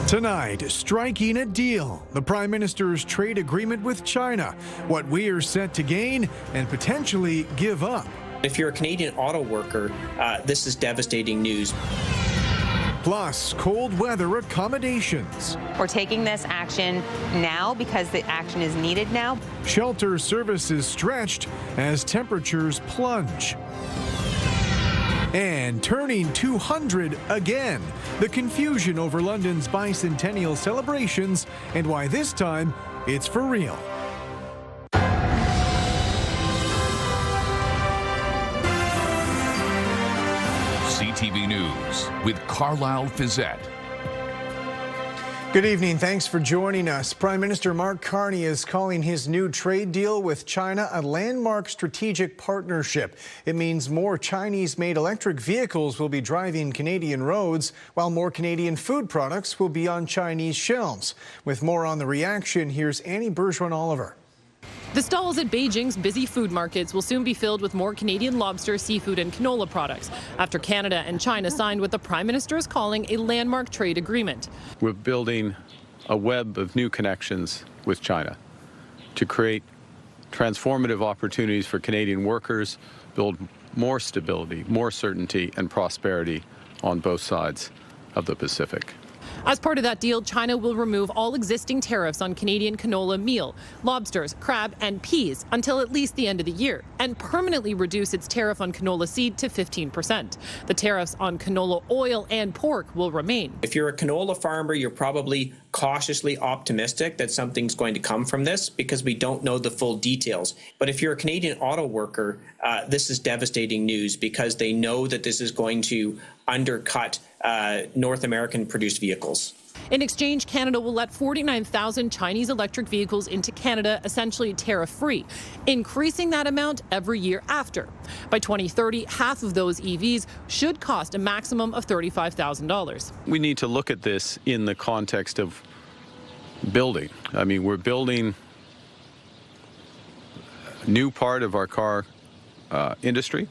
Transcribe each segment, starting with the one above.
Tonight, striking a deal. The Prime Minister's trade agreement with China. What we're set to gain and potentially give up. If you're a Canadian auto worker, this is devastating news. Plus, cold weather accommodations. We're taking this action now because the action is needed now. Shelter services stretched as temperatures plunge. And turning 200 again. The confusion over London's bicentennial celebrations and why this time it's for real. CTV News with Carlyle Fiset. Good evening. Thanks for joining us. Prime Minister Mark Carney is calling his new trade deal with China a landmark strategic partnership. It means more Chinese-made electric vehicles will be driving Canadian roads, while more Canadian food products will be on Chinese shelves. With more on the reaction, here's Annie Bergeron-Oliver. The stalls at Beijing's busy food markets will soon be filled with more Canadian lobster, seafood and canola products after Canada and China signed what the Prime Minister is calling a landmark trade agreement. We're building a web of new connections with China to create transformative opportunities for Canadian workers, build more stability, more certainty and prosperity on both sides of the Pacific. As part of that deal, China will remove all existing tariffs on Canadian canola meal, lobsters, crab and peas until at least the end of the year, and permanently reduce its tariff on canola seed to 15%. The tariffs on canola oil and pork will remain. If you're a canola farmer, you're probably cautiously optimistic that something's going to come from this because we don't know the full details. But if you're a Canadian auto worker, this is devastating news because they know that this is going to undercut North American produced vehicles. In exchange, Canada will let 49,000 Chinese electric vehicles into Canada, essentially tariff-free, increasing that amount every year after. By 2030, half of those EVs should cost a maximum of $35,000. We need to look at this in the context of building. I mean, we're building a new part of our car industry.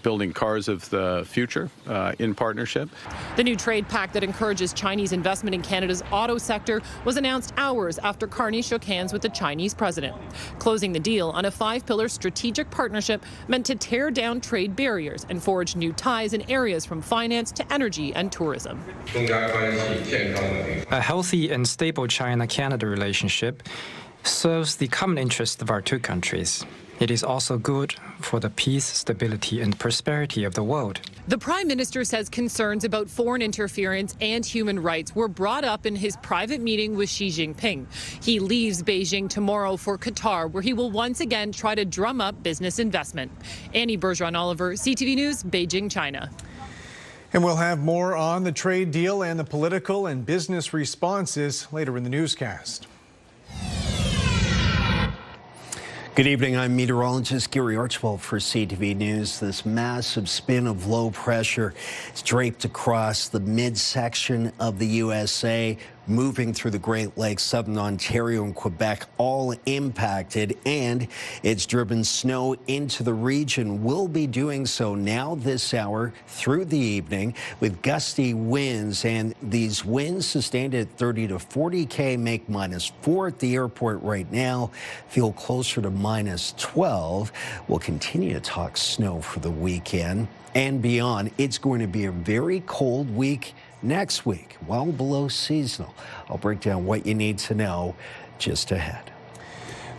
Building cars of the future in partnership. The new trade pact that encourages Chinese investment in Canada's auto sector was announced hours after Carney shook hands with the Chinese president, closing the deal on a 5-pillar strategic partnership meant to tear down trade barriers and forge new ties in areas from finance to energy and tourism. A healthy and stable China-Canada relationship serves the common interests of our two countries. It is also good for the peace, stability and prosperity of the world. The Prime Minister says concerns about foreign interference and human rights were brought up in his private meeting with Xi Jinping. He leaves Beijing tomorrow for Qatar, where he will once again try to drum up business investment. Annie Bergeron-Oliver, CTV News, Beijing, China. And we'll have more on the trade deal and the political and business responses later in the newscast. Good evening. I'm meteorologist Gary Archibald for CTV News. This massive spin of low pressure is draped across the midsection of the USA, moving through the Great Lakes, southern Ontario and Quebec, all impacted, and it's driven snow into the region. Will be doing so now this hour through the evening with gusty winds, and these winds sustained at 30 to 40 k make -4 at the airport right now. Feel closer to -12. We'll continue to talk snow for the weekend and beyond. It's going to be a very cold week next week, well below seasonal. I'll break down what you need to know just ahead.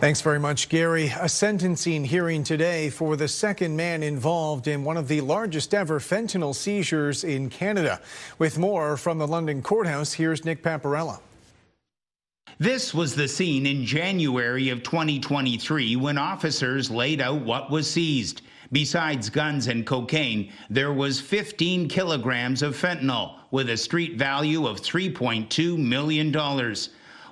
Thanks very much, Gary. A sentencing hearing today for the second man involved in one of the largest ever fentanyl seizures in Canada. With more from the London courthouse, here's Nick Paparella. This was the scene in January of 2023 when officers laid out what was seized. Besides guns and cocaine, there was 15 kilograms of fentanyl with a street value of $3.2 million.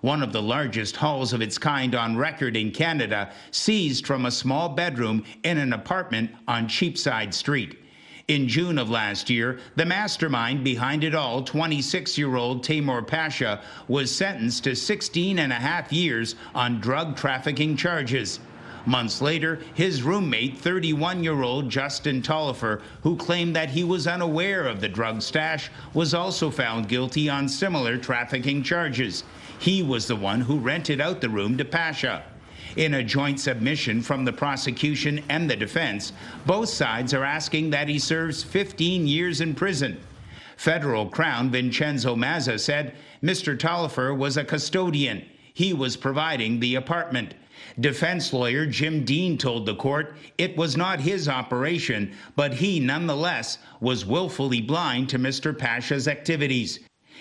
One of the largest hauls of its kind on record in Canada, seized from a small bedroom in an apartment on Cheapside Street. In June of last year, the mastermind behind it all, 26-year-old Taimur Pasha, was sentenced to 16.5 years on drug trafficking charges. Months later, his roommate, 31-year-old Justin Tolliver, who claimed that he was unaware of the drug stash, was also found guilty on similar trafficking charges. He was the one who rented out the room to Pasha. In a joint submission from the prosecution and the defense, both sides are asking that he serves 15 years in prison. Federal Crown Vincenzo Mazza said Mr. Tolliver was a custodian. He was providing the apartment. Defense lawyer Jim Dean told the court it was not his operation, but he nonetheless was willfully blind to Mr. Pasha's activities.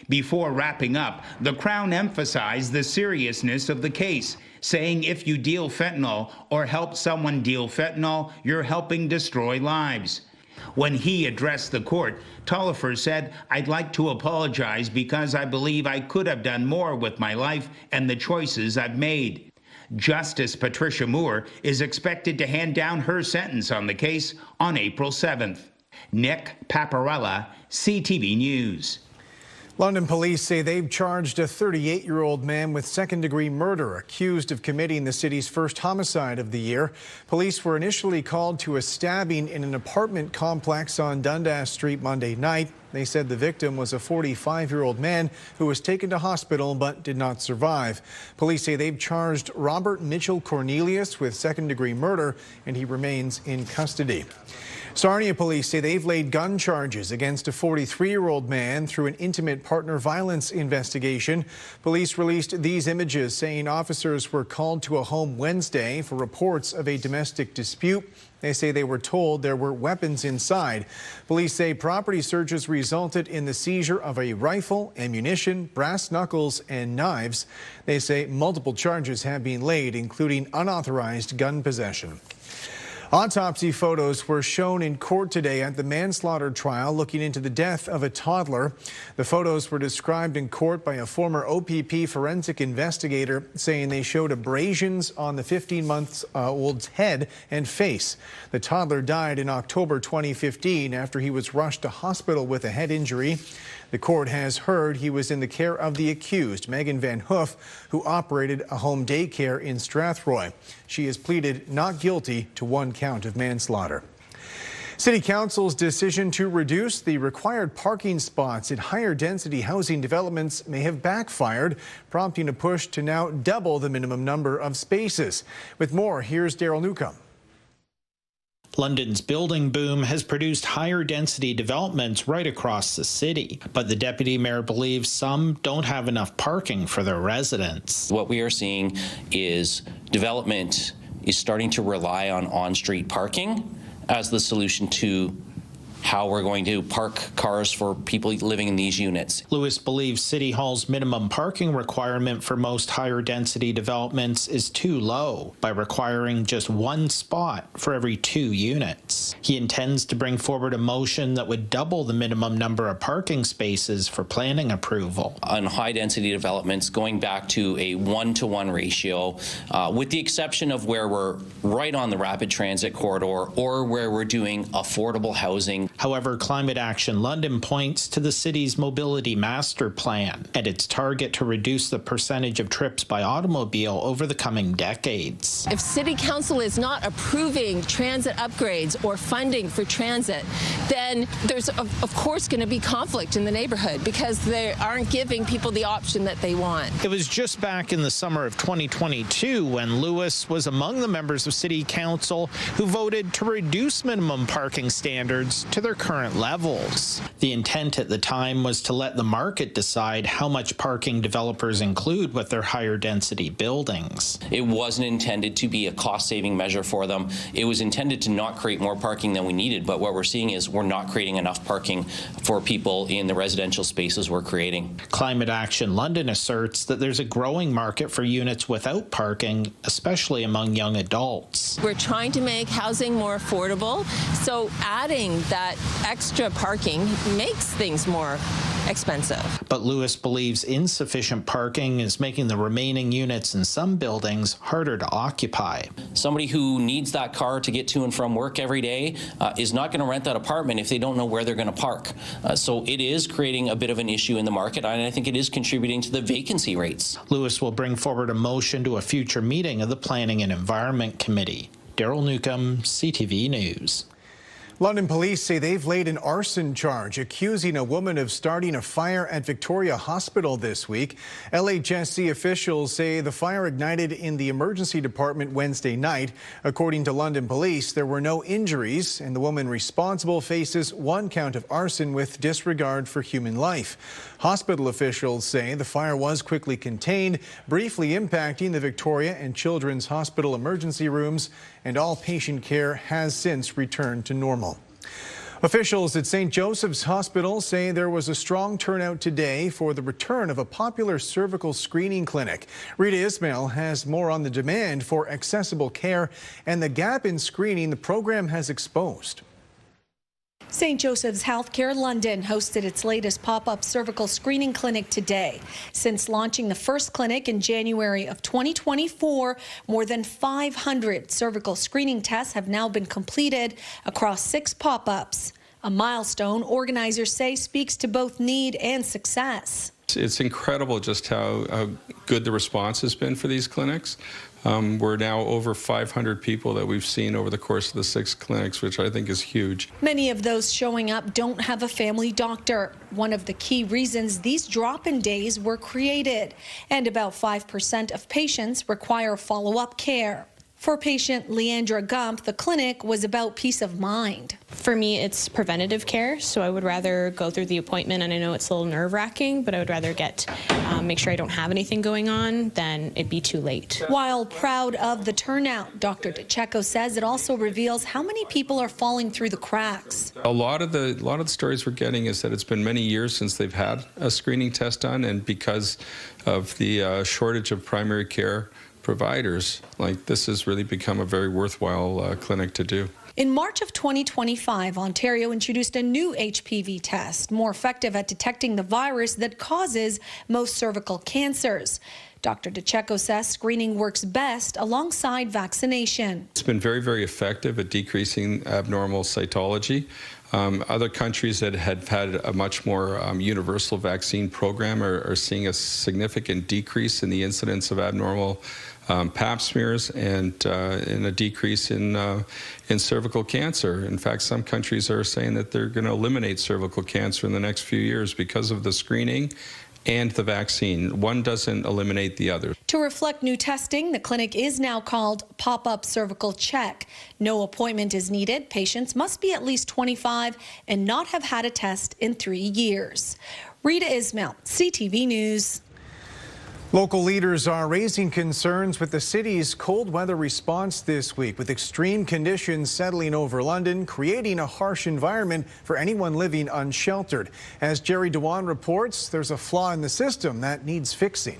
Before wrapping up, the Crown emphasized the seriousness of the case, saying if you deal fentanyl or help someone deal fentanyl, you're helping destroy lives. When he addressed the court, Tolliver said, "I'd like to apologize because I believe I could have done more with my life and the choices I've made." Justice Patricia Moore is expected to hand down her sentence on the case on April 7th. Nick Paparella, CTV News. London police say they've charged a 38-year-old man with second-degree murder, accused of committing the city's first homicide of the year. Police were initially called to a stabbing in an apartment complex on Dundas Street Monday night. They said the victim was a 45-year-old man who was taken to hospital but did not survive. Police say they've charged Robert Mitchell Cornelius with second-degree murder, and he remains in custody. Sarnia police say they've laid gun charges against a 43-year-old man through an intimate partner violence investigation. Police released these images saying officers were called to a home Wednesday for reports of a domestic dispute. They say they were told there were weapons inside. Police say property searches resulted in the seizure of a rifle, ammunition, brass knuckles, and knives. They say multiple charges have been laid, including unauthorized gun possession. Autopsy photos were shown in court today at the manslaughter trial looking into the death of a toddler. The photos were described in court by a former OPP forensic investigator, saying they showed abrasions on the 15-month-old's head and face. The toddler died in October 2015 after he was rushed to hospital with a head injury. The court has heard he was in the care of the accused, Megan Van Hoof, who operated a home daycare in Strathroy. She has pleaded not guilty to one count of manslaughter. City Council's decision to reduce the required parking spots in higher density housing developments may have backfired, prompting a push to now double the minimum number of spaces. With more, here's Daryl Newcomb. London's building boom has produced higher density developments right across the city, but the deputy mayor believes some don't have enough parking for their residents. What we are seeing is development is starting to rely on on-street parking as the solution to how we're going to park cars for people living in these units. Lewis believes City Hall's minimum parking requirement for most higher density developments is too low by requiring just one spot for every 2 units. He intends to bring forward a motion that would double the minimum number of parking spaces for planning approval. On high density developments, going back to a 1-to-1 ratio, with the exception of where we're right on the rapid transit corridor or where we're doing affordable housing. However, Climate Action London points to the city's mobility master plan and its target to reduce the percentage of trips by automobile over the coming decades. If City Council is not approving transit upgrades or funding for transit, then there's of course going to be conflict in the neighborhood because they aren't giving people the option that they want. It was just back in the summer of 2022 when Lewis was among the members of City Council who voted to reduce minimum parking standards to their current levels. The intent at the time was to let the market decide how much parking developers include with their higher density buildings. It wasn't intended to be a cost-saving measure for them. It was intended to not create more parking than we needed, but what we're seeing is we're not creating enough parking for people in the residential spaces we're creating. Climate Action London asserts that there's a growing market for units without parking, especially among young adults. We're trying to make housing more affordable, so adding that that extra parking makes things more expensive. But Lewis believes insufficient parking is making the remaining units in some buildings harder to occupy. Somebody who needs that car to get to and from work every day is not going to rent that apartment if they don't know where they're going to park. So it is creating a bit of an issue in the market, and I think it is contributing to the vacancy rates. Lewis will bring forward a motion to a future meeting of the Planning and Environment Committee. Daryl Newcomb, CTV News. London police say they've laid an arson charge accusing a woman of starting a fire at Victoria Hospital this week. LHSC officials say the fire ignited in the emergency department Wednesday night. According to London police, there were no injuries, and the woman responsible faces 1 count of arson with disregard for human life. Hospital officials say the fire was quickly contained, briefly impacting the Victoria and Children's Hospital emergency rooms, and all patient care has since returned to normal. Officials at St. Joseph's Hospital say there was a strong turnout today for the return of a popular cervical screening clinic. Rita Ismail has more on the demand for accessible care and the gap in screening the program has exposed. St. Joseph's Healthcare London hosted its latest pop-up cervical screening clinic today. Since launching the first clinic in January of 2024, more than 500 cervical screening tests have now been completed across 6 pop-ups. A milestone organizers say speaks to both need and success. It's incredible just how good the response has been for these clinics. We're now over 500 people that we've seen over the course of the 6 clinics, which I think is huge. Many of those showing up don't have a family doctor. One of the key reasons these drop-in days were created. And about 5% of patients require follow-up care. For patient Leandra Gump, the clinic was about peace of mind. For me, it's preventative care, so I would rather go through the appointment, and I know it's a little nerve-wracking, but I would rather make sure I don't have anything going on than it be too late. While proud of the turnout, Dr. DeCecco says it also reveals how many people are falling through the cracks. A lot of the stories we're getting is that it's been many years since they've had a screening test done, and because of the shortage of primary care providers, this has really become a very worthwhile clinic to do. In March of 2025, Ontario introduced a new HPV test, more effective at detecting the virus that causes most cervical cancers. Dr. DeCecco says screening works best alongside vaccination. It's been very, very effective at decreasing abnormal cytology. Other countries that have had a much more universal vaccine program are seeing a significant decrease in the incidence of abnormal pap smears and a decrease in cervical cancer. In fact, some countries are saying that they're going to eliminate cervical cancer in the next few years because of the screening and the vaccine. One doesn't eliminate the other. To reflect new testing, the clinic is now called Pop-Up Cervical Check. No appointment is needed. Patients must be at least 25 and not have had a test in 3 years. Rita Ismail, CTV News. Local leaders are raising concerns with the city's cold weather response this week, with extreme conditions settling over London, creating a harsh environment for anyone living unsheltered. As Jerry Dewan reports, there's a flaw in the system that needs fixing.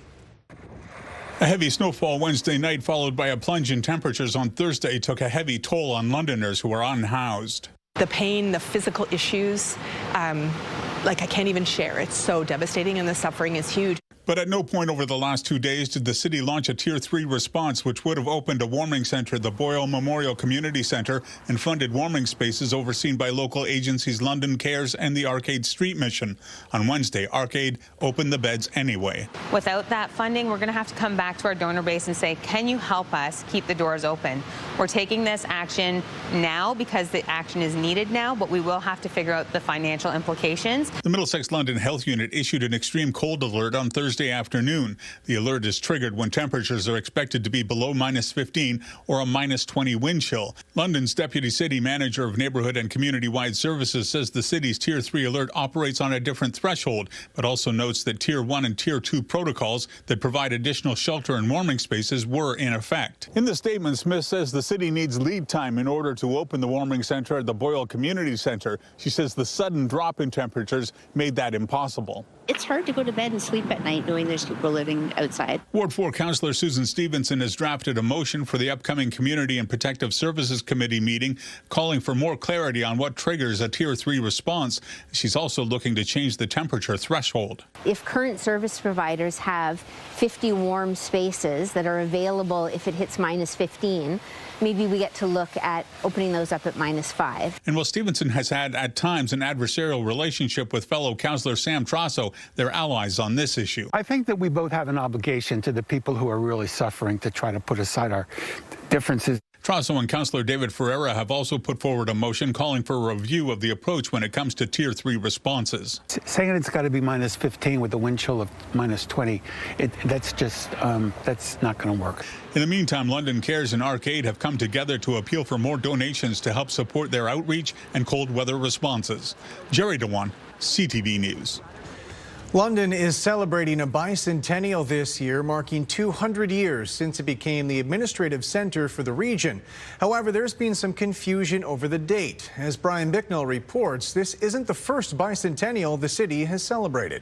A heavy snowfall Wednesday night, followed by a plunge in temperatures on Thursday, took a heavy toll on Londoners who are unhoused. The pain, the physical issues, I can't even share. It's so devastating, and the suffering is huge. But at no point over the last 2 days did the city launch a Tier 3 response, which would have opened a warming center, the Boyle Memorial Community Centre, and funded warming spaces overseen by local agencies London Cares and the Arcade Street Mission. On Wednesday, Arcade opened the beds anyway. Without that funding, we're going to have to come back to our donor base and say, can you help us keep the doors open? We're taking this action now because the action is needed now, but we will have to figure out the financial implications. The Middlesex London Health Unit issued an extreme cold alert on Thursday afternoon. The alert is triggered when temperatures are expected to be below -15 or a -20 wind chill. London's Deputy City Manager of Neighbourhood and Community-Wide Services says the city's Tier 3 alert operates on a different threshold, but also notes that Tier 1 and Tier 2 protocols that provide additional shelter and warming spaces were in effect. In the statement, Smith says the city needs lead time in order to open the warming centre at the Boyle Community Centre. She says the sudden drop in temperatures made that impossible. It's hard to go to bed and sleep at night knowing there's people living outside. Ward 4 Councillor Susan Stevenson has drafted a motion for the upcoming Community and Protective Services Committee meeting, calling for more clarity on what triggers a Tier 3 response. She's also looking to change the temperature threshold. If current service providers have 50 warm spaces that are available if it hits -15, maybe we get to look at opening those up at -5. And while Stevenson has had at times an adversarial relationship with fellow councillor Sam Trosso, they're allies on this issue. I think that we both have an obligation to the people who are really suffering to try to put aside our differences. Trosso and Councillor David Ferreira have also put forward a motion calling for a review of the approach when it comes to Tier 3 responses. Saying it's got to be -15 with a wind chill of -20, that's just, that's not going to work. In the meantime, London Cares and Arcade have come together to appeal for more donations to help support their outreach and cold weather responses. Jerry DeWan, CTV News. London is celebrating a bicentennial this year, marking 200 years since it became the administrative center for the region. However, there's been some confusion over the date. As Brian Bicknell reports, this isn't the first bicentennial the city has celebrated.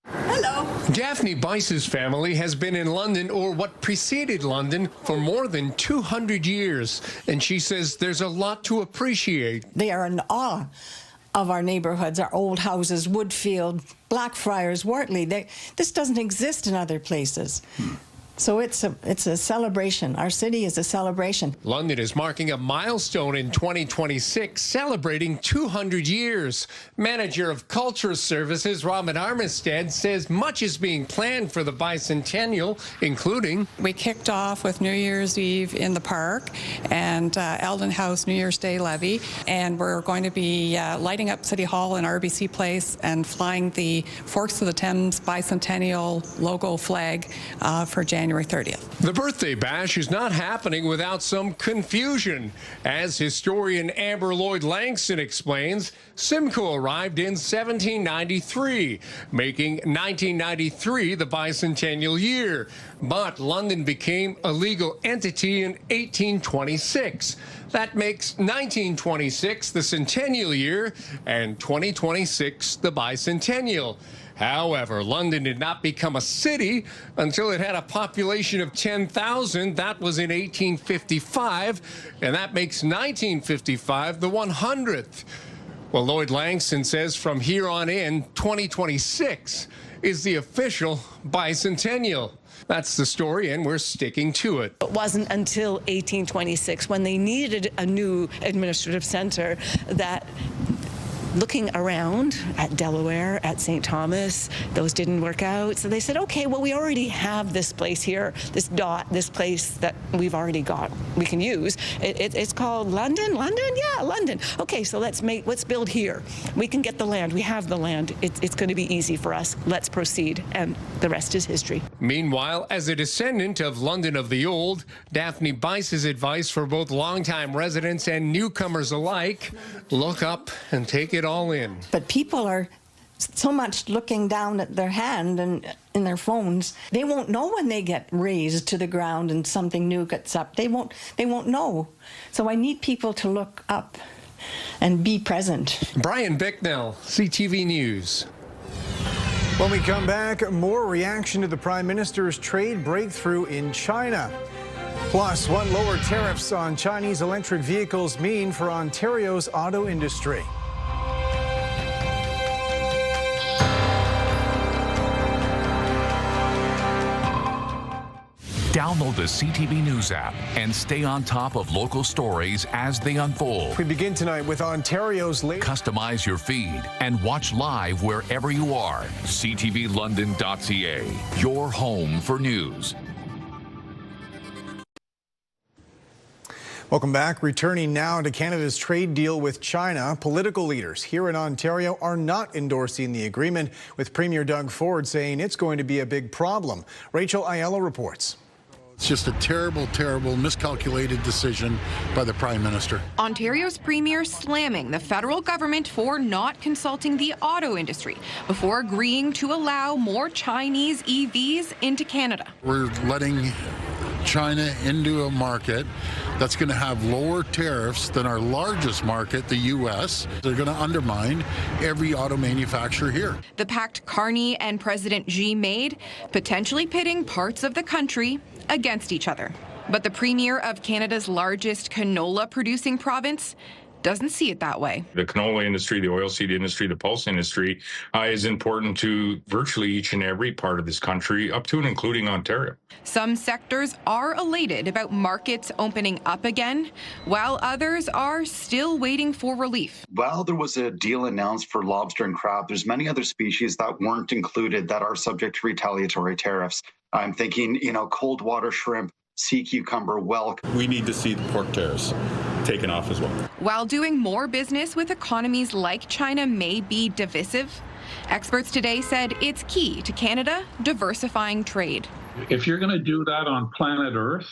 Hello. Daphne Bice's family has been in London, or what preceded London, for more than 200 years. And she says there's a lot to appreciate. They are in awe of our neighborhoods, our old houses, Woodfield, Blackfriars, Wortley. This doesn't exist in other places. So it's a celebration. Our city is a celebration. London is marking a milestone in 2026, celebrating 200 years. Manager of Culture Services, Robin Armistead, says much is being planned for the bicentennial, including... We kicked off with New Year's Eve in the park and Eldon House New Year's Day levee, and we're going to be lighting up City Hall and RBC Place and flying the Forks of the Thames bicentennial logo flag for January 30th. The birthday bash is not happening without some confusion. As historian Amber Lloyd Langston explains, Simcoe arrived in 1793, making 1993 the bicentennial year. But London became a legal entity in 1826. That makes 1926 the centennial year and 2026 the bicentennial. However, London did not become a city until it had a population of 10,000. That was in 1855, and that makes 1955 the 100th. Well, Lloyd Langston says from here on in, 2026 is the official bicentennial. That's the story, and we're sticking to it. It wasn't until 1826, when they needed a new administrative center, that looking around at Delaware, at St. Thomas, those didn't work out. So they said, okay, well, we already have this place here, this place that we've already got, we can use. It's called London? London? Yeah, London. Okay, so let's build here. We can get the land. We have the land. It's going to be easy for us. Let's proceed. And the rest is history. Meanwhile, as a descendant of London of the old, Daphne Bice's advice for both longtime residents and newcomers alike, look up and take it all in. But people are so much looking down at their hand and in their phones. They won't know when they get raised to the ground and something new gets up. They won't know. So I need people to look up and be present. Brian Bicknell, CTV News. When we come back, more reaction to the Prime Minister's trade breakthrough in China. Plus, what lower tariffs on Chinese electric vehicles mean for Ontario's auto industry. Download the CTV News app and stay on top of local stories as they unfold. We begin tonight with Ontario's latest. Customize your feed and watch live wherever you are. ctvlondon.ca, your home for news. Welcome back. Returning now to Canada's trade deal with China, political leaders here in Ontario are not endorsing the agreement, with Premier Doug Ford saying it's going to be a big problem. Rachel Aiello reports. It's just a terrible, terrible, miscalculated decision by the Prime Minister. Ontario's Premier slamming the federal government for not consulting the auto industry before agreeing to allow more Chinese EVs into Canada. We're letting China into a market that's going to have lower tariffs than our largest market, the U.S. They're going to undermine every auto manufacturer here. The pact Carney and President Xi made, potentially pitting parts of the country against each other. But the premier of Canada's largest canola-producing province doesn't see it that way. The canola industry, the oilseed industry, the pulse industry is important to virtually each and every part of this country, up to and including Ontario. Some sectors are elated about markets opening up again, while others are still waiting for relief. While there was a deal announced for lobster and crab, there's many other species that weren't included that are subject to retaliatory tariffs. I'm thinking, cold water shrimp, sea cucumber, whelk. We need to see the pork tariffs taken off as well. While doing more business with economies like China may be divisive, experts today said it's key to Canada diversifying trade. If you're going to do that on planet Earth,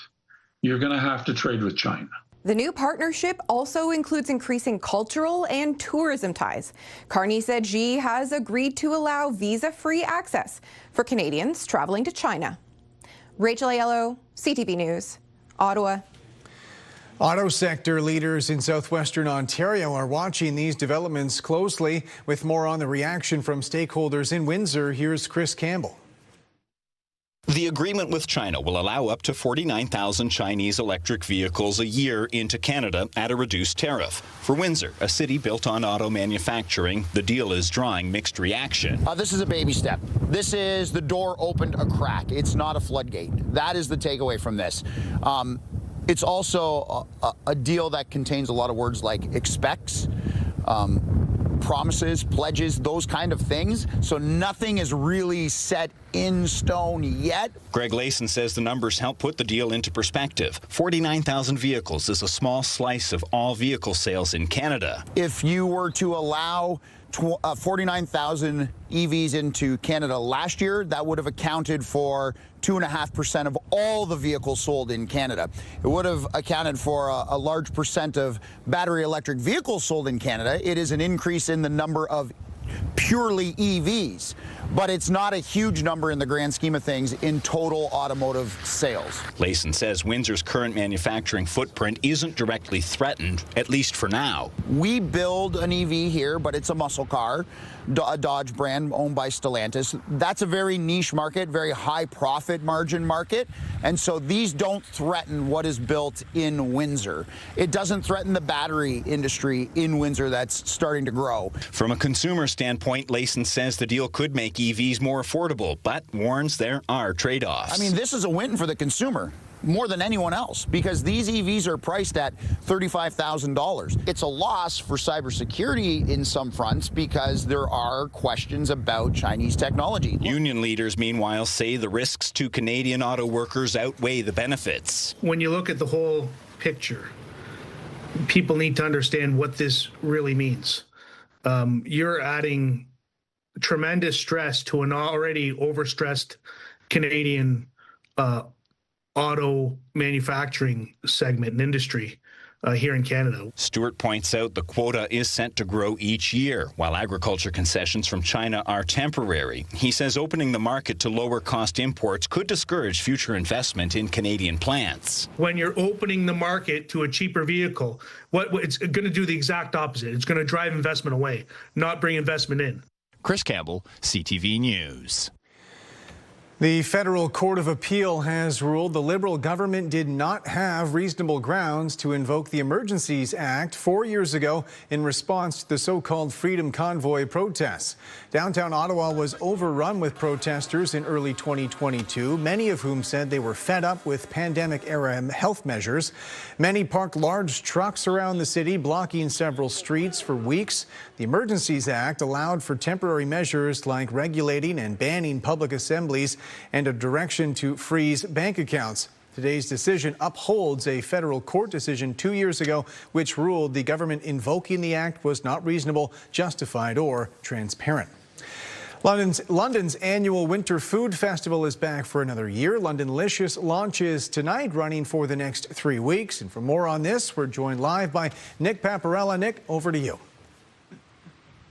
you're going to have to trade with China. The new partnership also includes increasing cultural and tourism ties. Carney said Xi has agreed to allow visa-free access for Canadians traveling to China. Rachel Aiello, CTV News, Ottawa. Auto sector leaders in southwestern Ontario are watching these developments closely. With more on the reaction from stakeholders in Windsor, here's Chris Campbell. The agreement with China will allow up to 49,000 Chinese electric vehicles a year into Canada at a reduced tariff. For Windsor, a city built on auto manufacturing, the deal is drawing mixed reaction. This is a baby step. This is the door opened a crack. It's not a floodgate. That is the takeaway from this. It's also a deal that contains a lot of words like expects, promises, pledges, those kind of things. So nothing is really set in stone yet. Greg Layson says the numbers help put the deal into perspective. 49,000 vehicles is a small slice of all vehicle sales in Canada. If you were to allow 49,000 EVs into Canada last year, that would have accounted for 2.5% of all the vehicles sold in Canada. It would have accounted for a large percent of battery electric vehicles sold in Canada. It is an increase in the number of purely EVs, but it's not a huge number in the grand scheme of things in total automotive sales. Layson says Windsor's current manufacturing footprint isn't directly threatened, at least for now. We build an EV here, but it's a muscle car, a Dodge brand owned by Stellantis. That's a very niche market, very high profit margin market, and so these don't threaten what is built in Windsor. It doesn't threaten the battery industry in Windsor that's starting to grow. From a consumer standpoint, Layson says the deal could make EVs more affordable, but warns there are trade-offs. I mean, this is a win for the consumer more than anyone else, because these EVs are priced at $35,000. It's a loss for cybersecurity in some fronts because there are questions about Chinese technology. Union leaders, meanwhile, say the risks to Canadian auto workers outweigh the benefits. When you look at the whole picture, people need to understand what this really means. You're adding tremendous stress to an already overstressed Canadian auto manufacturing segment and industry here in Canada. Stewart points out the quota is set to grow each year, while agriculture concessions from China are temporary. He says opening the market to lower cost imports could discourage future investment in Canadian plants. When you're opening the market to a cheaper vehicle, what it's going to do the exact opposite. It's going to drive investment away, not bring investment in. Chris Campbell, CTV News. The Federal Court of Appeal has ruled the Liberal government did not have reasonable grounds to invoke the Emergencies Act 4 years ago in response to the so-called Freedom Convoy protests. Downtown Ottawa was overrun with protesters in early 2022, many of whom said they were fed up with pandemic-era health measures. Many parked large trucks around the city, blocking several streets for weeks. The Emergencies Act allowed for temporary measures like regulating and banning public assemblies and a direction to freeze bank accounts. Today's decision upholds a federal court decision 2 years ago, which ruled the government invoking the act was not reasonable, justified, or transparent. London's annual Winter Food Festival is back for another year. Londonlicious launches tonight, running for the next 3 weeks. And for more on this, we're joined live by Nick Paparella. Nick, over to you.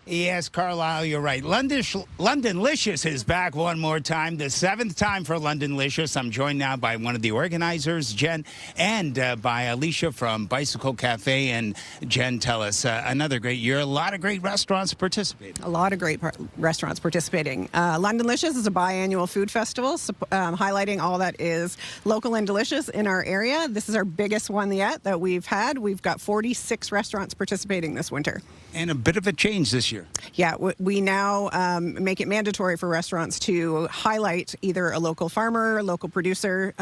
Yes, Carlyle, you're right. Londonlicious is back one more time, the 7th time for Londonlicious. I'm joined now by one of the organizers, Jen, and by Alicia from Bicycle Cafe. And Jen, tell us, another great year. A lot of great restaurants participating. A lot of great restaurants participating. Londonlicious is a biannual food festival highlighting all that is local and delicious in our area. This is our biggest one yet that we've had. We've got 46 restaurants participating this winter. And a bit of a change this year. Yeah, we now make it mandatory for restaurants to highlight either a local farmer, a local producer,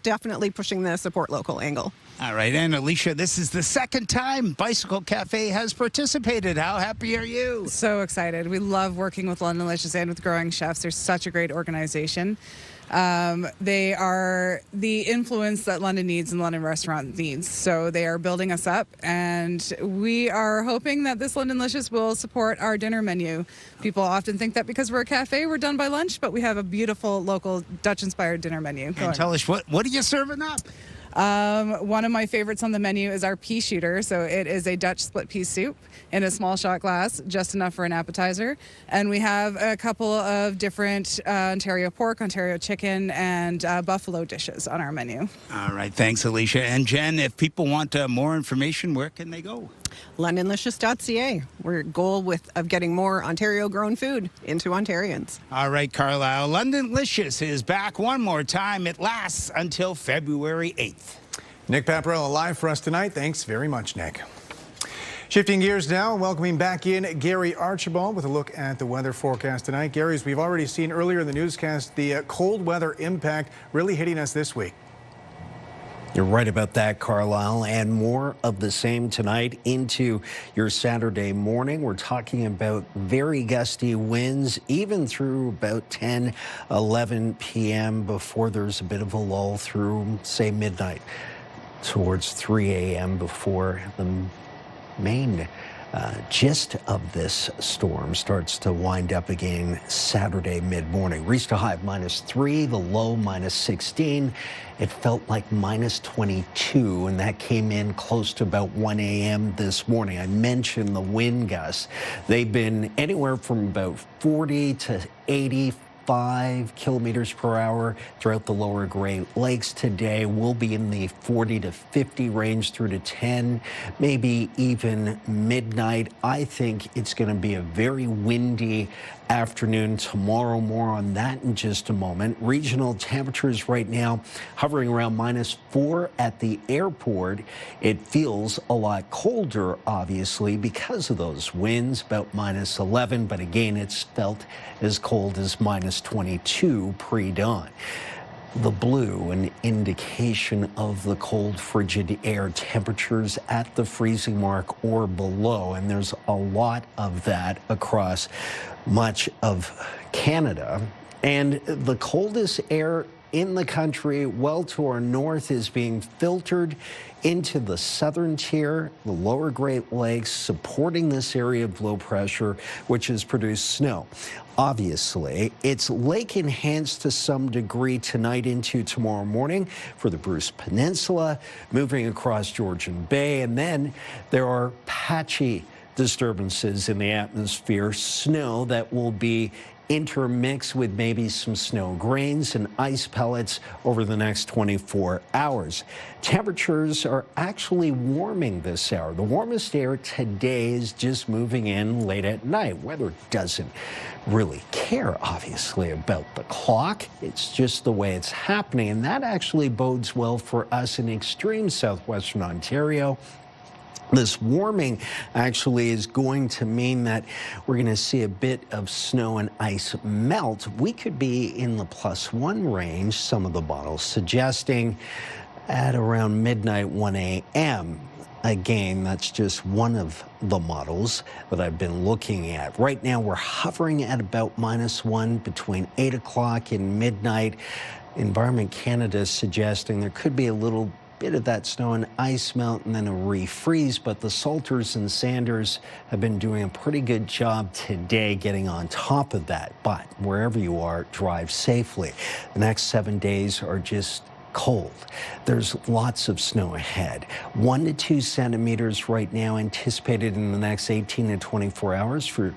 definitely pushing the support local angle. All right, and Alicia, this is the 2nd time Bicycle Cafe has participated. How happy are you? So excited. We love working with Londonlicious and with Growing Chefs. They're such a great organization. They are the influence that London needs and London restaurant needs. So they are building us up, and we are hoping that this Londonlicious will support our dinner menu. People often think that because we're a cafe, we're done by lunch, but we have a beautiful local Dutch-inspired dinner menu. And tell us, what are you serving up? One of my favorites on the menu is our pea shooter. So it is a Dutch split pea soup in a small shot glass, just enough for an appetizer. And we have a couple of different Ontario pork, Ontario chicken, and buffalo dishes on our menu. All right. Thanks, Alicia. And Jen, if people want more information, where can they go? Londonlicious.ca. We're goal of getting more Ontario-grown food into Ontarians. All right, Carlyle. Londonlicious is back one more time. It lasts until February 8th. Nick Paparella live for us tonight. Thanks very much, Nick. Shifting gears now, welcoming back in Gary Archibald with a look at the weather forecast tonight. Gary, as we've already seen earlier in the newscast, the cold weather impact really hitting us this week. You're right about that, Carlyle, and more of the same tonight into your Saturday morning. We're talking about very gusty winds, even through about 10, 11 p.m. before there's a bit of a lull through, say, midnight towards 3 a.m. before the main gist of this storm starts to wind up again Saturday mid-morning. Reached a high of -3, the low -16. It felt like -22, and that came in close to about 1 a.m. this morning. I mentioned the wind gusts. They've been anywhere from about 40 to 85 kilometers per hour throughout the lower Great Lakes today. We'll be in the 40 to 50 range through to 10, maybe even midnight. I think it's going to be a very windy afternoon tomorrow. More on that in just a moment. Regional temperatures right now hovering around -4 at the airport. It feels a lot colder, obviously, because of those winds, about -11, but again, it's felt as cold as -22 pre-dawn. The blue, an indication of the cold, frigid air, temperatures at the freezing mark or below, and there's a lot of that across much of Canada. And the coldest air in the country, well to our north, is being filtered into the southern tier, the lower Great Lakes, supporting this area of low pressure, which has produced snow. Obviously, it's lake enhanced to some degree tonight into tomorrow morning for the Bruce Peninsula, moving across Georgian Bay, and then there are patchy disturbances in the atmosphere, snow that will be intermixed with maybe some snow grains and ice pellets over the next 24 hours. Temperatures are actually warming this hour. The warmest air today is just moving in late at night. Weather doesn't really care, obviously, about the clock. It's just the way it's happening, and that actually bodes well for us in extreme southwestern Ontario. This warming actually is going to mean that we're going to see a bit of snow and ice melt. We could be in the +1 range, some of the models suggesting, at around midnight, 1 a.m. Again, that's just one of the models that I've been looking at. Right now, we're hovering at about -1 between 8 o'clock and midnight. Environment Canada is suggesting there could be a little bit of that snow and ice melt and then a refreeze, but the Salters and Sanders have been doing a pretty good job today getting on top of that. But wherever you are, drive safely. The next 7 days are just cold. There's lots of snow ahead. 1 to 2 centimeters right now anticipated in the next 18 to 24 hours for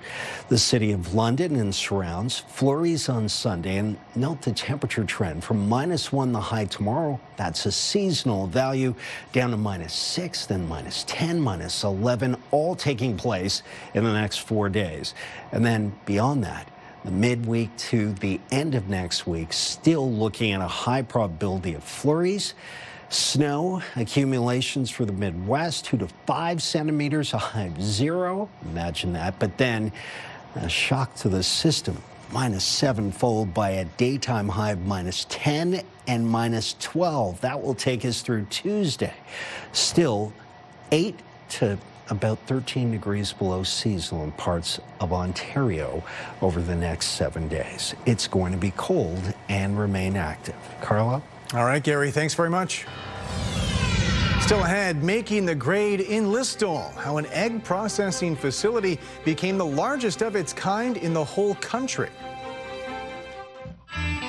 the city of London and surrounds. Flurries on Sunday, and note the temperature trend from -1 the high tomorrow. That's a seasonal value, down to -6, then -10, -11, all taking place in the next 4 days. And then beyond that, the midweek to the end of next week, still looking at a high probability of flurries. Snow accumulations for the Midwest, 2 to 5 centimeters, a high of 0. Imagine that. But then a shock to the system, -7, followed by a daytime high of -10 and -12. That will take us through Tuesday. Still 8 to about 13 degrees below seasonal in parts of Ontario over the next 7 days. It's going to be cold and remain active. Carlyle? All right, Gary, thanks very much. Still ahead, making the grade in Listowel, how an egg processing facility became the largest of its kind in the whole country.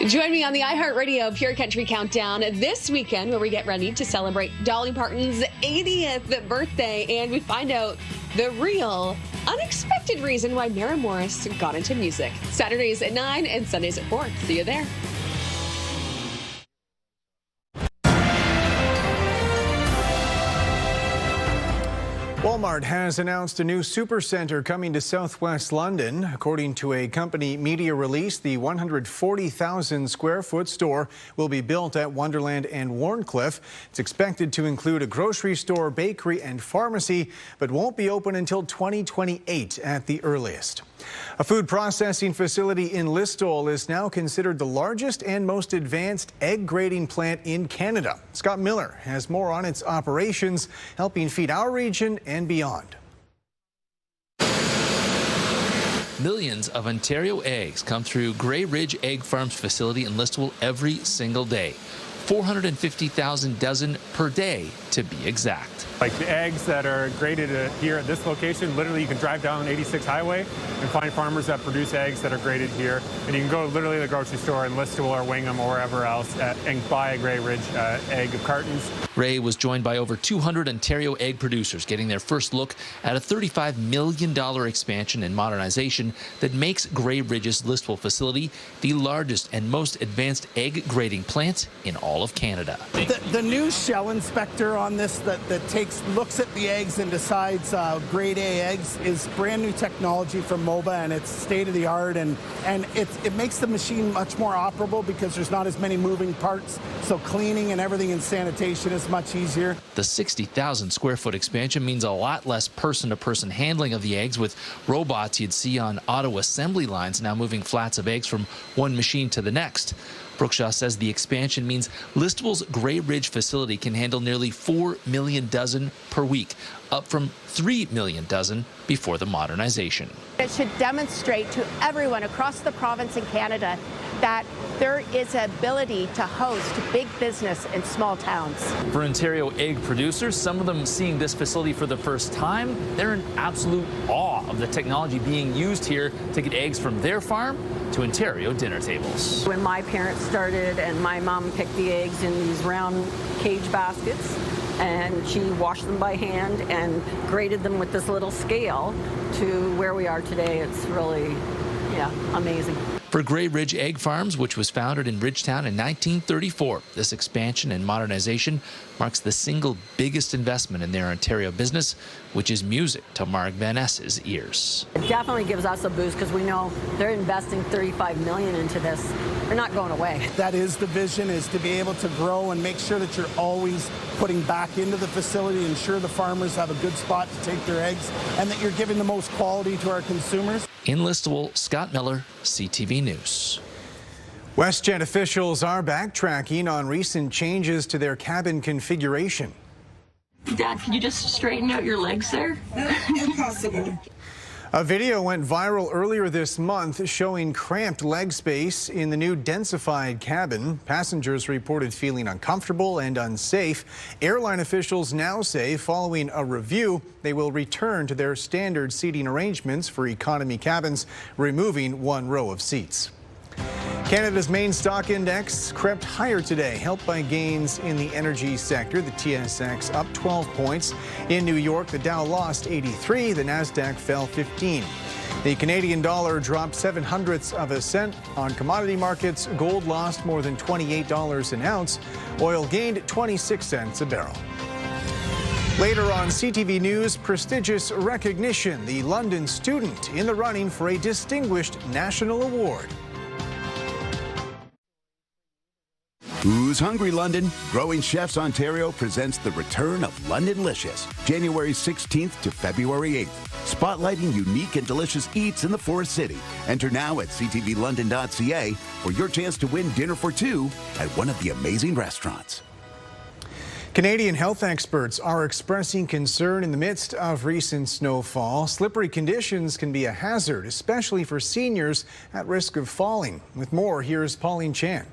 Join me on the iHeartRadio Pure Country Countdown this weekend, where we get ready to celebrate Dolly Parton's 80th birthday, and we find out the real, unexpected reason why Mary Morris got into music. Saturdays at 9 and Sundays at 4. See you there. Walmart has announced a new supercenter coming to southwest London. According to a company media release, the 140,000 square foot store will be built at Wonderland and Warncliffe. It's expected to include a grocery store, bakery and pharmacy, but won't be open until 2028 at the earliest. A food processing facility in Listowel is now considered the largest and most advanced egg grading plant in Canada. Scott Miller has more on its operations, helping feed our region and beyond. Millions of Ontario eggs come through Grey Ridge Egg Farm's facility in Listowel every single day. 450,000 dozen per day, to be exact. Like the eggs that are graded here at this location, literally you can drive down 86 Highway and find farmers that produce eggs that are graded here. And you can go literally to the grocery store in Listowel or Wingham or wherever else and buy a Grey Ridge egg cartons. Ray was joined by over 200 Ontario egg producers getting their first look at a $35 million expansion and modernization that makes Grey Ridge's Listowel facility the largest and most advanced egg grading plant in all of Canada. The new shell inspector on this that looks at the eggs and decides grade A eggs is brand new technology from MOBA, and it's state of the art, and it makes the machine much more operable because there's not as many moving parts, so cleaning and everything in sanitation is much easier. The 60,000 square foot expansion means a lot less person-to-person handling of the eggs, with robots you'd see on auto assembly lines now moving flats of eggs from one machine to the next. Brookshaw says the expansion means Listowel's Grey Ridge facility can handle nearly 4 million dozen per week, up from 3 million dozen before the modernization. It should demonstrate to everyone across the province and Canada that there is an ability to host big business in small towns. For Ontario egg producers, some of them seeing this facility for the first time, they're in absolute awe of the technology being used here to get eggs from their farm to Ontario dinner tables. When my parents started and my mom picked the eggs in these round cage baskets, and she washed them by hand and graded them with this little scale to where we are today. It's really, amazing. For Grey Ridge Egg Farms, which was founded in Ridgetown in 1934, this expansion and modernization marks the single biggest investment in their Ontario business, which is music to Mark Van Ness's ears. It definitely gives us a boost because we know they're investing $35 million into this. They're not going away. That is the vision, is to be able to grow and make sure that you're always putting back into the facility, ensure the farmers have a good spot to take their eggs, and that you're giving the most quality to our consumers. In Listowel, Scott Miller, CTV News. WestJet officials are backtracking on recent changes to their cabin configuration. Dad, can you just straighten out your legs there? Impossible. A video went viral earlier this month showing cramped leg space in the new densified cabin. Passengers reported feeling uncomfortable and unsafe. Airline officials now say following a review, they will return to their standard seating arrangements for economy cabins, removing one row of seats. Canada's main stock index crept higher today, helped by gains in the energy sector. The TSX up 12 points. In New York, the Dow lost 83, the Nasdaq fell 15. The Canadian dollar dropped 0.07 of a cent. On commodity markets, gold lost more than $28 an ounce. Oil gained 26 cents a barrel. Later on CTV News, prestigious recognition. The London student in the running for a distinguished national award. Who's Hungry, London? Growing Chefs Ontario presents the return of Londonlicious, January 16th to February 8th, spotlighting unique and delicious eats in the Forest City. Enter now at ctvlondon.ca for your chance to win dinner for two at one of the amazing restaurants. Canadian health experts are expressing concern in the midst of recent snowfall. Slippery conditions can be a hazard, especially for seniors at risk of falling. With more, here's Pauline Chan.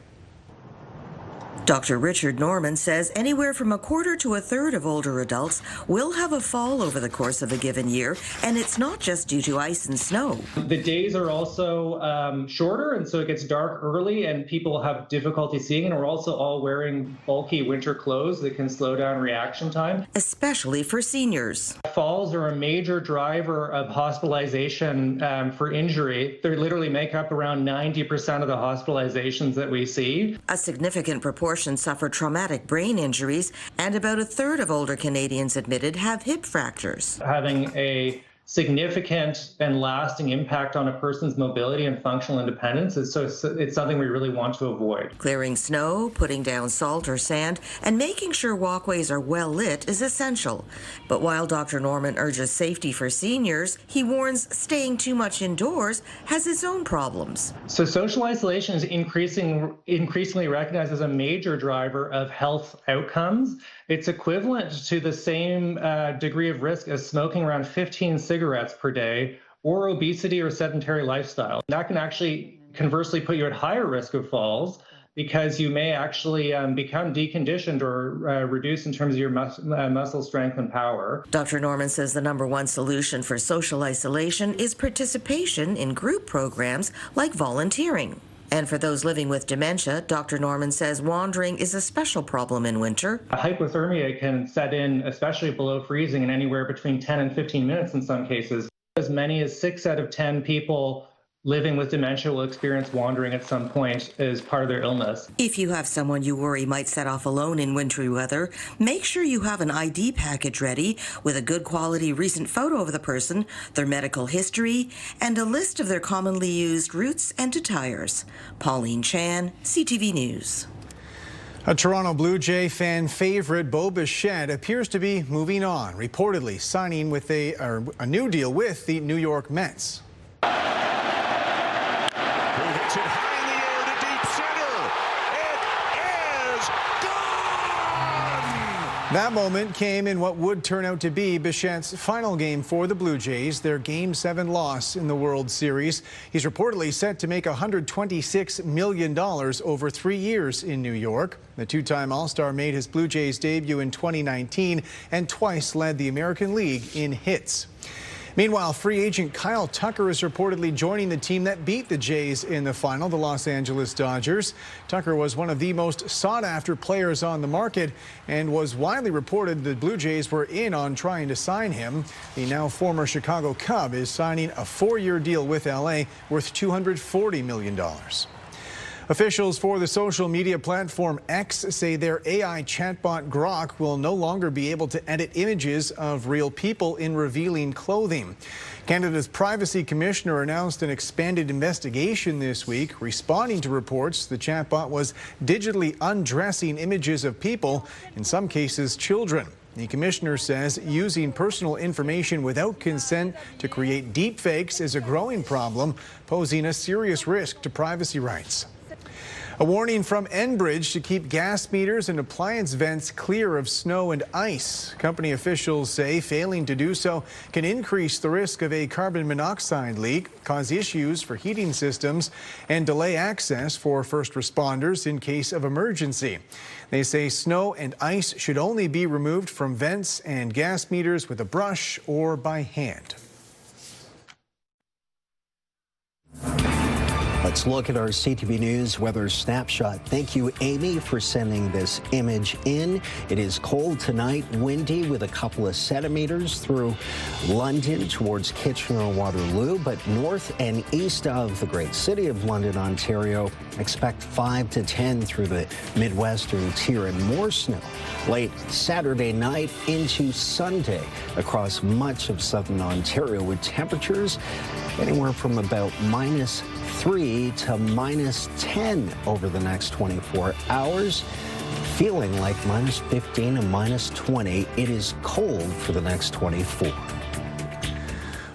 Dr. Richard Norman says anywhere from a quarter to a third of older adults will have a fall over the course of a given year, and it's not just due to ice and snow. The days are also shorter, and so it gets dark early, and people have difficulty seeing, and we're also all wearing bulky winter clothes that can slow down reaction time. Especially for seniors. Falls are a major driver of hospitalization for injury. They literally make up around 90% of the hospitalizations that we see. A significant proportion suffer traumatic brain injuries, and about a third of older Canadians admitted have hip fractures. Having a significant and lasting impact on a person's mobility and functional independence is it's something we really want to avoid. Clearing snow, putting down salt or sand, and making sure walkways are well lit is essential. But while Dr. Norman urges safety for seniors, he warns staying too much indoors has its own problems. So social isolation is increasingly recognized as a major driver of health outcomes. It's equivalent to the same degree of risk as smoking around 15 cigarettes per day, or obesity or sedentary lifestyle. That can actually conversely put you at higher risk of falls because you may actually become deconditioned or reduce in terms of your muscle strength and power. Dr. Norman says the number one solution for social isolation is participation in group programs like volunteering. And for those living with dementia, Dr. Norman says wandering is a special problem in winter. Hypothermia can set in, especially below freezing, in anywhere between 10 and 15 minutes in some cases. As many as 6 out of 10 people living with dementia will experience wandering at some point as part of their illness. If you have someone you worry might set off alone in wintry weather, make sure you have an ID package ready with a good quality recent photo of the person, their medical history, and a list of their commonly used routes and attires. Pauline Chan, CTV News. A Toronto Blue Jay fan favorite, Bo Bichette, appears to be moving on, reportedly signing with a new deal with the New York Mets. It high in the air to deep center. It is gone! That moment came in what would turn out to be Bichette's final game for the Blue Jays, their Game 7 loss in the World Series. He's reportedly set to make $126 million over 3 years in New York. The two-time All-Star made his Blue Jays debut in 2019 and twice led the American League in hits. Meanwhile, free agent Kyle Tucker is reportedly joining the team that beat the Jays in the final, the Los Angeles Dodgers. Tucker was one of the most sought-after players on the market and was widely reported the Blue Jays were in on trying to sign him. The now former Chicago Cub is signing a 4-year deal with LA worth $240 million. Officials for the social media platform X say their AI chatbot Grok will no longer be able to edit images of real people in revealing clothing. Canada's Privacy Commissioner announced an expanded investigation this week, responding to reports the chatbot was digitally undressing images of people, in some cases children. The commissioner says using personal information without consent to create deepfakes is a growing problem, posing a serious risk to privacy rights. A warning from Enbridge to keep gas meters and appliance vents clear of snow and ice. Company officials say failing to do so can increase the risk of a carbon monoxide leak, cause issues for heating systems, and delay access for first responders in case of emergency. They say snow and ice should only be removed from vents and gas meters with a brush or by hand. Let's look at our CTV News weather snapshot. Thank you, Amy, for sending this image in. It is cold tonight, windy with a couple of centimeters through London towards Kitchener-Waterloo, but north and east of the great city of London, Ontario, expect 5 to 10 through the Midwestern tier and more snow late Saturday night into Sunday across much of southern Ontario, with temperatures anywhere from about -3 to -10 over the next 24 hours. Feeling like -15 to -20. It is cold for the next 24.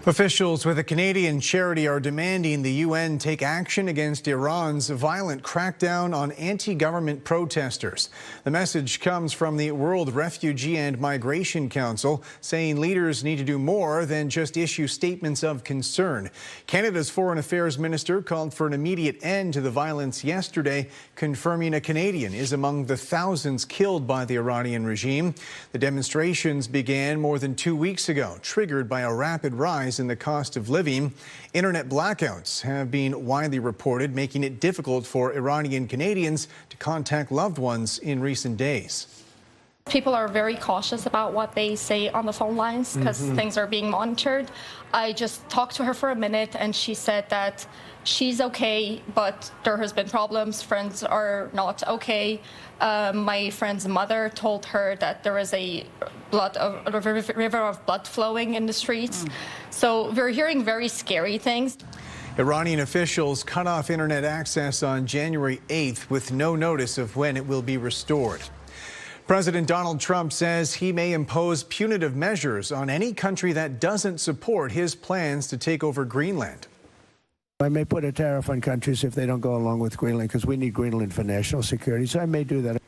Officials with a Canadian charity are demanding the UN take action against Iran's violent crackdown on anti-government protesters. The message comes from the World Refugee and Migration Council, saying leaders need to do more than just issue statements of concern. Canada's Foreign Affairs Minister called for an immediate end to the violence yesterday, confirming a Canadian is among the thousands killed by the Iranian regime. The demonstrations began more than 2 weeks ago, triggered by a rapid rise in the cost of living. Internet blackouts have been widely reported, making it difficult for Iranian Canadians to contact loved ones in recent days. People are very cautious about what they say on the phone lines because things are being monitored. I just talked to her for a minute and she said that she's okay, but there has been problems. Friends are not okay. My friend's mother told her that there is a river of blood flowing in the streets. So we're hearing very scary things. Iranian officials cut off internet access on January 8th with no notice of when it will be restored. President Donald Trump says he may impose punitive measures on any country that doesn't support his plans to take over Greenland. I may put a tariff on countries if they don't go along with Greenland, because we need Greenland for national security, so I may do that.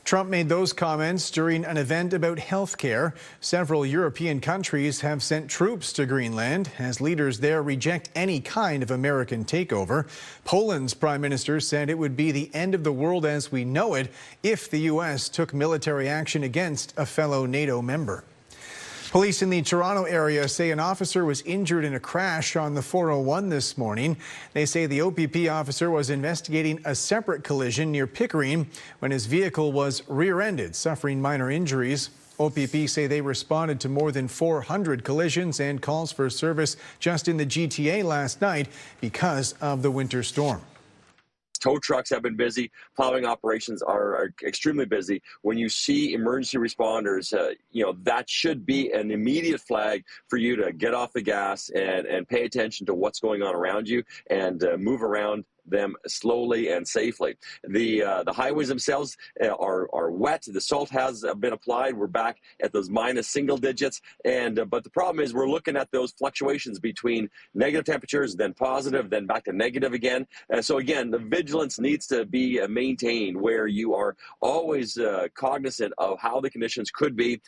Trump made those comments during an event about health care. Several European countries have sent troops to Greenland as leaders there reject any kind of American takeover. Poland's prime minister said it would be the end of the world as we know it if the U.S. took military action against a fellow NATO member. Police in the Toronto area say an officer was injured in a crash on the 401 this morning. They say the OPP officer was investigating a separate collision near Pickering when his vehicle was rear-ended, suffering minor injuries. OPP say they responded to more than 400 collisions and calls for service just in the GTA last night because of the winter storm. Tow trucks have been busy. Plowing operations are extremely busy. When you see emergency responders, that should be an immediate flag for you to get off the gas and pay attention to what's going on around you and move around them slowly and safely. The highways themselves are wet. The salt has been applied. We're back at those minus single digits. But the problem is we're looking at those fluctuations between negative temperatures, then positive, then back to negative again. So again, the vigilance needs to be maintained where you are always cognizant of how the conditions could be.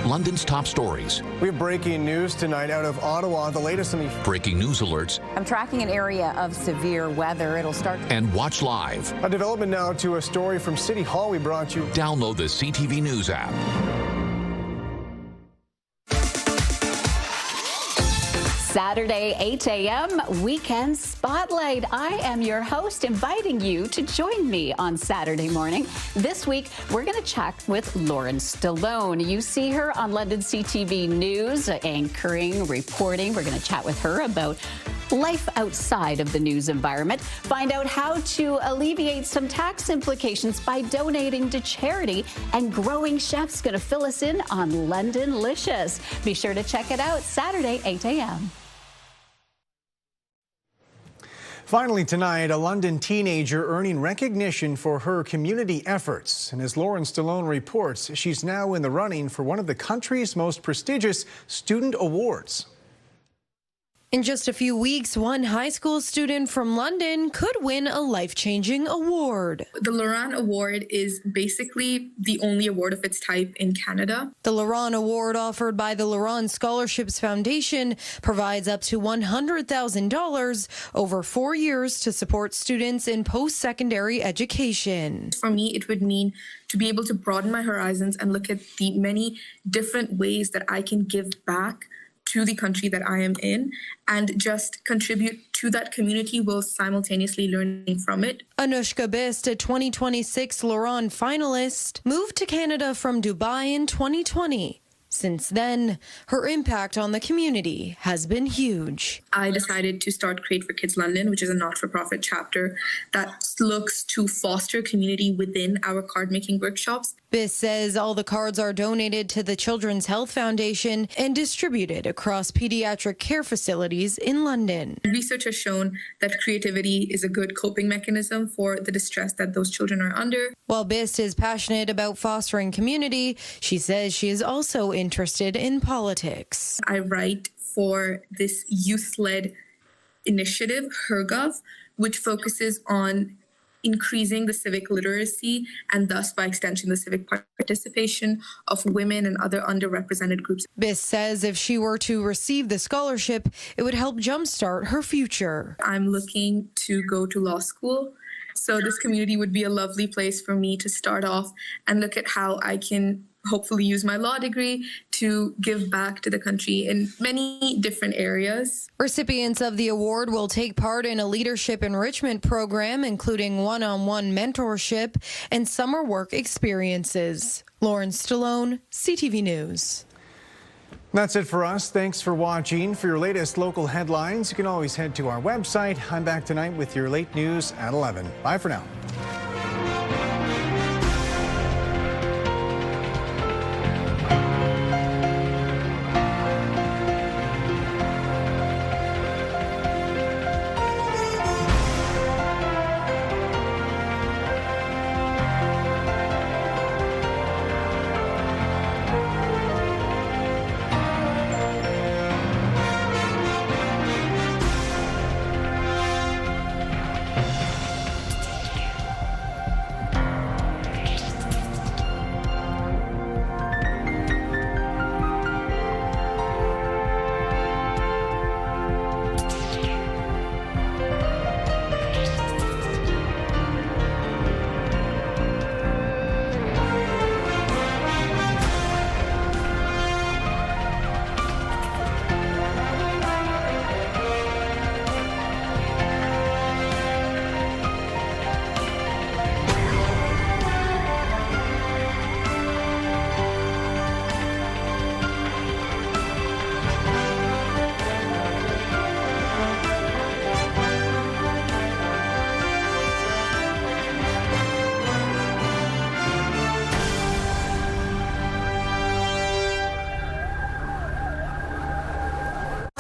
London's top stories. We have breaking news tonight out of Ottawa. The latest on the breaking news alerts. I'm tracking an area of severe weather. It'll start. And watch live. A development now to a story from City Hall we brought you. Download the CTV News app. Saturday, 8 a.m., Weekend Spotlight. I am your host, inviting you to join me on Saturday morning. This week, we're going to chat with Loran Stallone. You see her on London CTV News, anchoring, reporting. We're going to chat with her about life outside of the news environment. Find out how to alleviate some tax implications by donating to charity. And Growing Chef's going to fill us in on London-licious. Be sure to check it out Saturday, 8 a.m. Finally tonight, a London teenager earning recognition for her community efforts. And as Loran Stallone reports, she's now in the running for one of the country's most prestigious student awards. In just a few weeks, one high school student from London could win a life-changing award. The Loran Award is basically the only award of its type in Canada. The Loran Award, offered by the Loran Scholarships Foundation, provides up to $100,000 over 4 years to support students in post-secondary education. For me, it would mean to be able to broaden my horizons and look at the many different ways that I can give back to the country that I am in and just contribute to that community while simultaneously learning from it. Anushka Bist, a 2026 Loran finalist, moved to Canada from Dubai in 2020. Since then, her impact on the community has been huge. I decided to start Create for Kids London, which is a not-for-profit chapter that looks to foster community within our card-making workshops. Biss says all the cards are donated to the Children's Health Foundation and distributed across pediatric care facilities in London. Research has shown that creativity is a good coping mechanism for the distress that those children are under. While Biss is passionate about fostering community, she says she is also interested in politics. I write for this youth-led initiative, HerGov, which focuses on increasing the civic literacy and thus by extension the civic participation of women and other underrepresented groups. Biss says if she were to receive the scholarship, it would help jumpstart her future. I'm looking to go to law school, so this community would be a lovely place for me to start off and look at how I can hopefully use my law degree to give back to the country in many different areas. Recipients of the award will take part in a leadership enrichment program, including one-on-one mentorship and summer work experiences. Lauren Stallone, CTV News. That's it for us. Thanks for watching. For your latest local headlines, you can always head to our website. I'm back tonight with your late news at 11. Bye for now.